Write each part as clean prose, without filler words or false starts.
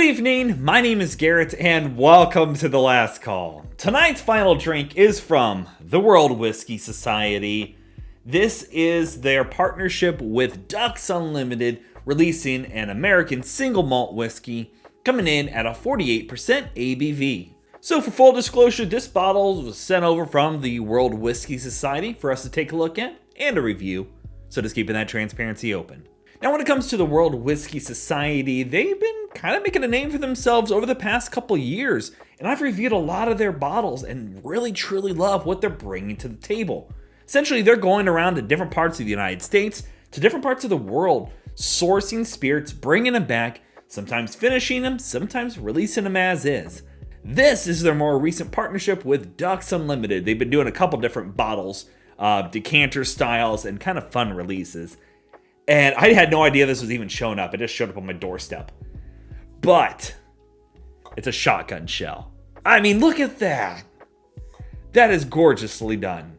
evening, my name is Garrett and welcome to The Last Call. Tonight's final drink is from the World Whiskey Society. This is their partnership with Ducks Unlimited, releasing an American single malt whiskey coming in at a 48% ABV. So for full disclosure, this bottle was sent over from the World Whiskey Society for us to take a look at and a review. So just keeping that transparency open. Now when it comes to the World Whiskey Society, they've been kind of making a name for themselves over the past couple years, and I've reviewed a lot of their bottles and really truly love what they're bringing to the table. Essentially, they're going around to different parts of the United States, to different parts of the world, sourcing spirits, bringing them back, sometimes finishing them, sometimes releasing them as is. This is their more recent partnership with Ducks Unlimited. They've been doing a couple different bottles, decanter styles, and kind of fun releases. And I had no idea this was even showing up. It just showed up on my doorstep. But it's a shotgun shell. I mean, look at that. That is gorgeously done.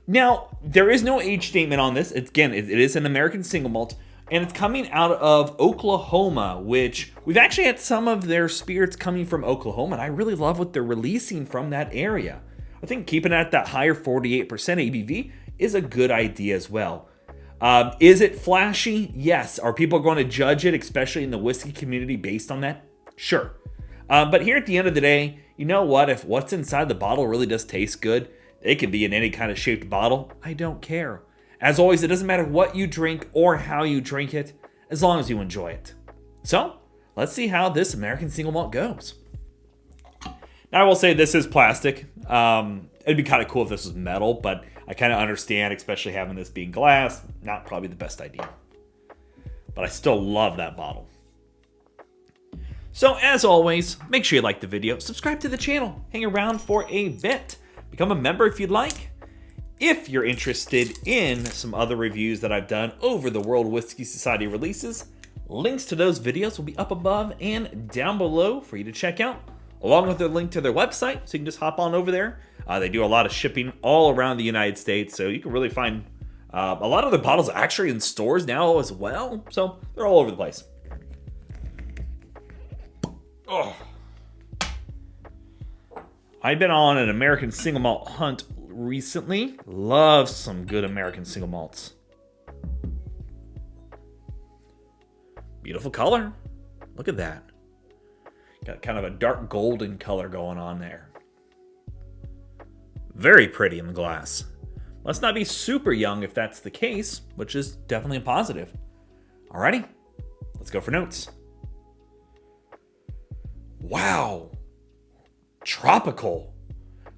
Now, there is no age statement on this. It is an American single malt, and it's coming out of Oklahoma, which we've actually had some of their spirits coming from Oklahoma, and I really love what they're releasing from that area. I think keeping it at that higher 48% ABV is a good idea as well. Is it flashy? Yes. Are people going to judge it, especially in the whiskey community, based on that? Sure. But here at the end of the day, you know what? If what's inside the bottle really does taste good, it can be in any kind of shaped bottle. I don't care. As always, it doesn't matter what you drink or how you drink it, as long as you enjoy it. So, let's see how this American single malt goes. Now, I will say this is plastic. It'd be kind of cool if this was metal, but I kind of understand, especially having this being glass, not probably the best idea. But I still love that bottle. So as always, make sure you like the video, subscribe to the channel, hang around for a bit, become a member if you'd like. If you're interested in some other reviews that I've done over the World Whiskey Society releases, links to those videos will be up above and down below for you to check out, along with a link to their website, so you can just hop on over there. They do a lot of shipping all around the United States, so you can really find a lot of their bottles actually in stores now as well. So they're all over the place. Oh. I've been on an American single malt hunt recently. Love some good American single malts. Beautiful color. Look at that. Got kind of a dark golden color going on there. Very pretty in the glass. Let's not be super young if that's the case, which is definitely a positive. Alrighty, let's go for notes. Wow. Tropical.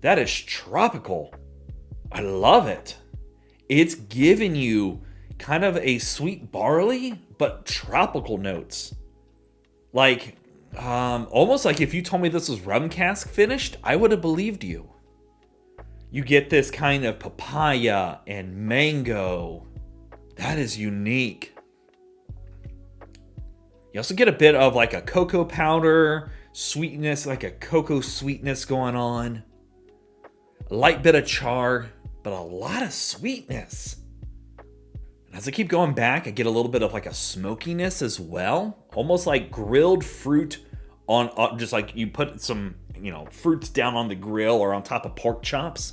That is tropical. I love it. It's giving you kind of a sweet barley, but tropical notes. Like, almost like if you told me this was rum cask finished, I would have believed you. You get this kind of papaya and mango. That is unique. You also get a bit of like a cocoa powder sweetness, like a cocoa sweetness going on. A light bit of char, but a lot of sweetness. And as I keep going back, I get a little bit of like a smokiness as well. Almost like grilled fruit on, just like you put some, fruits down on the grill or on top of pork chops.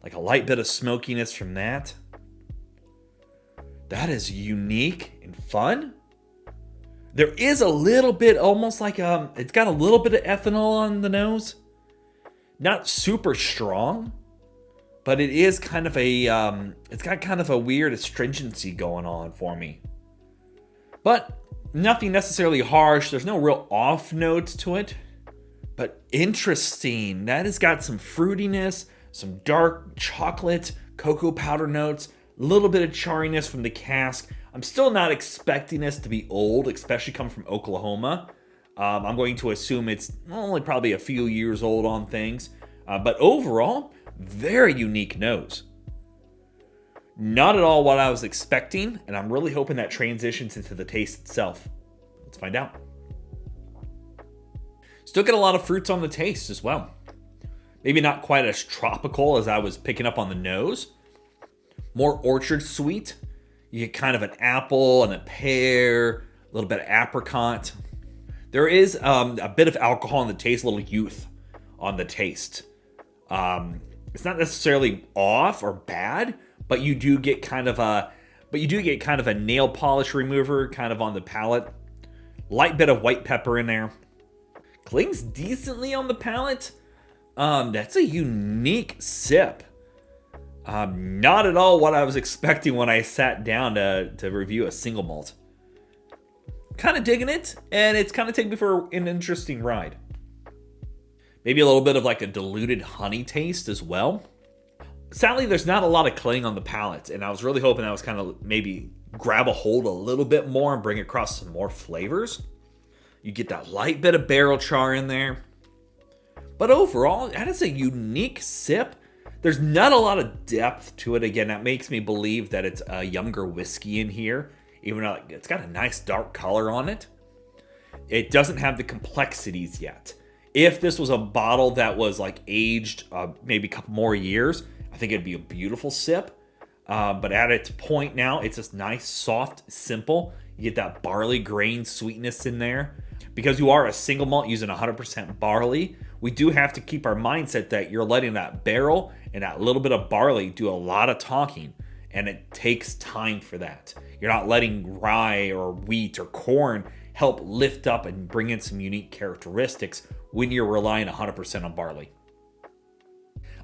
Like a light bit of smokiness from that. That is unique and fun. There is a little bit, almost like it's got a little bit of ethanol on the nose. Not super strong, but it is kind of it's got kind of a weird astringency going on for me. But nothing necessarily harsh. There's no real off notes to it, but interesting. That has got some fruitiness, some dark chocolate, cocoa powder notes, a little bit of charriness from the cask. I'm still not expecting this to be old, especially coming from Oklahoma. I'm going to assume it's only probably a few years old on things. But overall, very unique nose. Not at all what I was expecting, and I'm really hoping that transitions into the taste itself. Let's find out. Still get a lot of fruits on the taste as well. Maybe not quite as tropical as I was picking up on the nose. More orchard sweet. You get kind of an apple and a pear, a little bit of apricot. There is a bit of alcohol in the taste, a little youth on the taste. It's not necessarily off or bad, but you do get kind of a nail polish remover kind of on the palate. Light bit of white pepper in there. Clings decently on the palate. That's a unique sip. Not at all what I was expecting when I sat down to review a single malt. Kind of digging it, and it's kind of taking me for an interesting ride. Maybe a little bit of like a diluted honey taste as well. Sadly, there's not a lot of cling on the palate, and I was really hoping that was kind of maybe grab a hold a little bit more and bring across some more flavors. You get that light bit of barrel char in there. But overall, that is a unique sip. There's not a lot of depth to it. Again, that makes me believe that it's a younger whiskey in here, even though it's got a nice dark color on it. It doesn't have the complexities yet. If this was a bottle that was like aged maybe a couple more years, I think it'd be a beautiful sip. But at its point now, it's just nice, soft, simple. You get that barley grain sweetness in there. Because you are a single malt using 100% barley, we do have to keep our mindset that you're letting that barrel and that little bit of barley do a lot of talking. And it takes time for that. You're not letting rye or wheat or corn help lift up and bring in some unique characteristics when you're relying 100% on barley.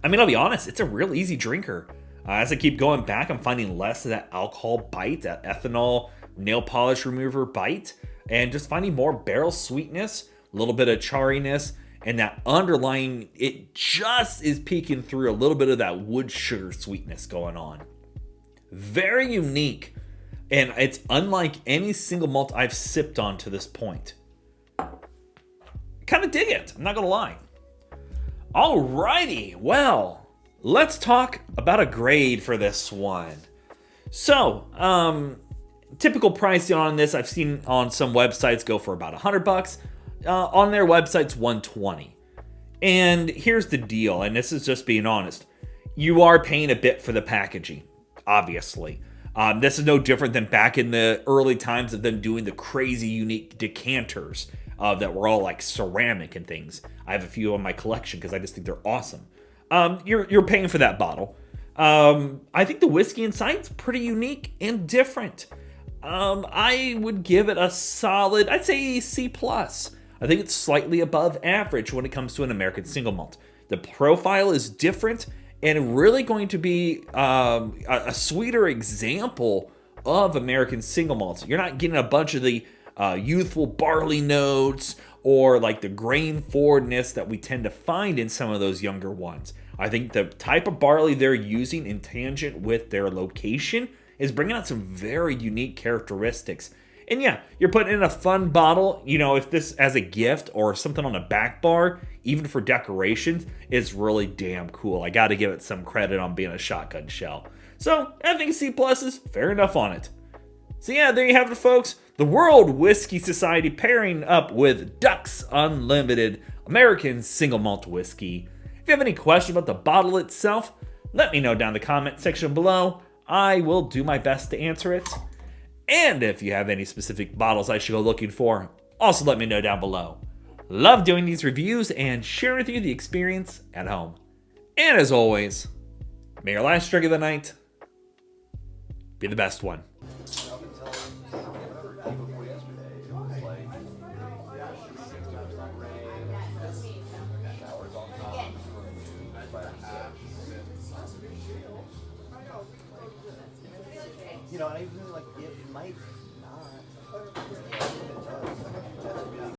I mean, I'll be honest, it's a real easy drinker. As I keep going back, I'm finding less of that alcohol bite, that ethanol nail polish remover bite, and just finding more barrel sweetness, a little bit of chariness, and that underlying, it just is peeking through a little bit of that wood sugar sweetness going on. Very unique, and it's unlike any single malt I've sipped on to this point. Kind of dig it, I'm not gonna lie. Alrighty, well, let's talk about a grade for this one. So, typical pricing on this, I've seen on some websites go for about $100. On their website's $120. And here's the deal, and this is just being honest. You are paying a bit for the packaging, obviously. This is no different than back in the early times of them doing the crazy unique decanters that were all like ceramic and things. I have a few in my collection because I just think they're awesome. You're paying for that bottle. I think the whiskey inside is pretty unique and different. I would give it a solid, I'd say C+. I think it's slightly above average when it comes to an American single malt. The profile is different and really going to be a sweeter example of American single malts. You're not getting a bunch of the youthful barley notes or like the grain forwardness that we tend to find in some of those younger ones. I think the type of barley they're using in tangent with their location is bringing out some very unique characteristics. And yeah, you're putting in a fun bottle, you know, if this as a gift or something on a back bar, even for decorations, is really damn cool. I got to give it some credit on being a shotgun shell. So I think C+ is fair enough on it. So yeah, there you have it, folks. The World Whiskey Society pairing up with Ducks Unlimited American Single Malt Whiskey. If you have any question about the bottle itself, let me know down in the comment section below. I will do my best to answer it. And if you have any specific bottles I should go looking for, also let me know down below. Love doing these reviews and sharing with you the experience at home. And as always, may your last drink of the night be the best one. You know, and I really like it might